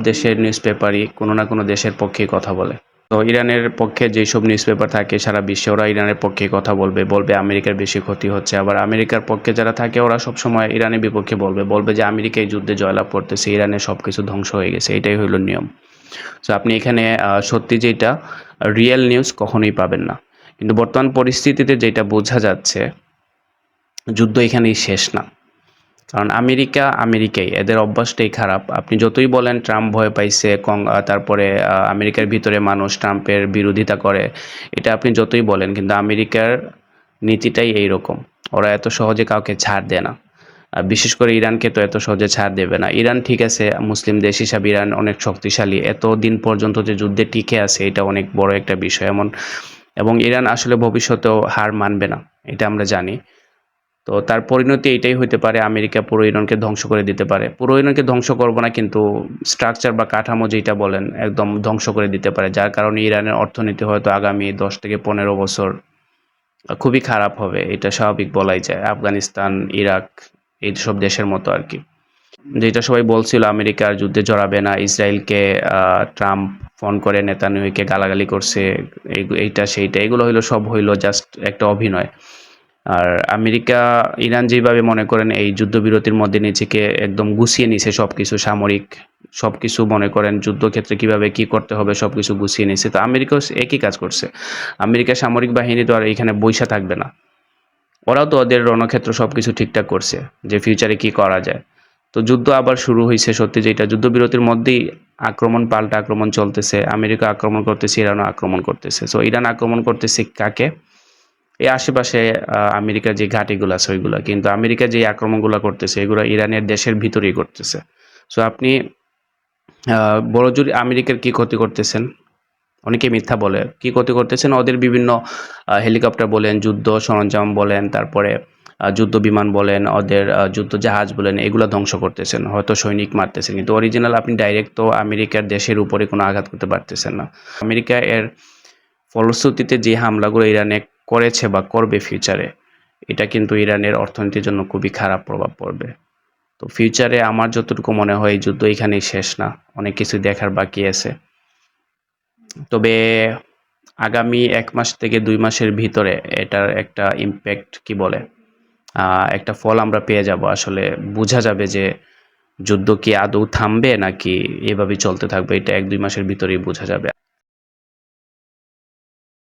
দেশের নিউজ পেপারই কোনো না কোনো দেশের পক্ষেই কথা বলে। তো ইরানের পক্ষে যেসব নিউজ পেপার থাকে সারা বিশ্বে ওরা ইরানের পক্ষে কথা বলবে আমেরিকার বেশি ক্ষতি হচ্ছে। আবার আমেরিকার পক্ষে যারা থাকে ওরা সবসময় ইরানের বিপক্ষে বলবে যে আমেরিকা এই যুদ্ধে জয়লাভ করতেছে, ইরানের সবকিছু ধ্বংস হয়ে গেছে। এটাই হলো নিয়ম। সো আপনি এখানে সত্যি যেটা রিয়েল নিউজ কখনোই পাবেন না। কিন্তু বর্তমান পরিস্থিতিতে যেটা বোঝা যাচ্ছে, যুদ্ধ এখানেই শেষ না। কারণ আমেরিকাই এদের অভ্যাসটাই খারাপ। আপনি যতই বলেন ট্রাম্প ভয় পাইছে, তারপরে আমেরিকার ভিতরে মানুষ ট্রাম্পের বিরোধিতা করে, এটা আপনি যতই বলেন, কিন্তু আমেরিকার নীতিটাই এইরকম। ওরা এত সহজে কাউকে ছাড় দেয় না। বিশেষ করে ইরানকে তো এত সহজে ছাড় দেবে না। ইরান ঠিক আছে, মুসলিম দেশ হিসাবে ইরান অনেক শক্তিশালী। এতদিন পর্যন্ত যে যুদ্ধে টিকে আছে এটা অনেক বড় একটা বিষয়। এবং ইরান আসলে ভবিষ্যতেও হার মানবে না, এটা আমরা জানি। তো তার পরিণতি এটাই হইতে পারে, আমেরিকা পুরো ইরানকে ধ্বংস করে দিতে পারে। পুরো ইরানকে ধ্বংস করবো না, কিন্তু স্ট্রাকচার বা কাঠামো যেটা বলেন একদম ধ্বংস করে দিতে পারে, যার কারণে ইরানের অর্থনীতি হয়তো আগামী 10 থেকে 15 বছর খুবই খারাপ হবে। এটা স্বাভাবিক বলাই যায়, আফগানিস্তান, ইরাক এইসব দেশের মতো আর কি। যেটা সবাই বলছিল আমেরিকার যুদ্ধে জড়াবে না, ইসরায়েলকে ট্রাম্প ফোন করে নেতানিয়াহুকে গালাগালি করছে, এইটা সেইটা, এগুলো সব হইলো জাস্ট একটা অভিনয়। আর আমেরিকা ইরান যেভাবে মনে করেন এই যুদ্ধবিরতির মধ্যে নিজেকে একদম গুছিয়ে নিছে, সবকিছু সামরিক সবকিছু মনে করেন যুদ্ধক্ষেত্রে কিভাবে কি করতে হবে সবকিছু গুছিয়ে নিছে। তো আমেরিকাও একই কাজ করছে। আমেরিকা সামরিক বাহিনী তো আর এখানে বইসা থাকবে না, ওরাও তো ওদের রণক্ষেত্র সবকিছু ঠিকঠাক করছে যে ফিউচারে কি করা যায়। তো যুদ্ধ আবার শুরু হয়েছে সত্যি, যেটা যুদ্ধবিরতির মধ্যেই আক্রমণ পাল্টা আক্রমণ চলতেছে। আমেরিকা আক্রমণ করতেছে, ইরানও আক্রমণ করতেছে। সো ইরান আক্রমণ করতেছে কাকে? এই আশেপাশে আমেরিকার যে ঘাঁটিগুলো আছে ওইগুলা, কিন্তু আমেরিকা যে আক্রমণগুলো করতেছে এগুলো ইরানের দেশের ভিতরেই করতেছে। সো আপনি বড়জোর আমেরিকার কি ক্ষতি করতেছেন? অনেকে মিথ্যা বলে কি ক্ষতি করতেছেন, ওদের বিভিন্ন হেলিকপ্টার বলেন, যুদ্ধ সরঞ্জাম বলেন, তারপরে যুদ্ধ বিমান বলেন, ওদের যুদ্ধ জাহাজ বলেন, এগুলো ধ্বংস করতেছেন, হয়তো সৈনিক মারতেছেন, কিন্তু অরিজিনাল আপনি ডাইরেক্ট তো আমেরিকার দেশের উপরে কোনো আঘাত করতে পারতেছেন না। আমেরিকা এর ফলশ্রুতিতে যে হামলাগুলো ইরানে করেছে বা করবে ফিউচারে, এটা কিন্তু ইরানের অর্থনীতির জন্য খুবই খারাপ প্রভাব পড়বে। তো ফিউচারে আমার যতটুকু মনে হয় এই যুদ্ধ এখানেই শেষ না, অনেক কিছু দেখার বাকি আছে। তবে আগামী 1 মাস থেকে 2 মাসের ভিতরে এটার একটা ইমপ্যাক্ট কি বলে একটা ফল আমরা পেয়ে যাব। আসলে বোঝা যাবে যে যুদ্ধ কি আদৌ থামবে নাকি এভাবেই চলতে থাকবে, এটা 1-2 মাসের ভিতরেই বোঝা যাবে।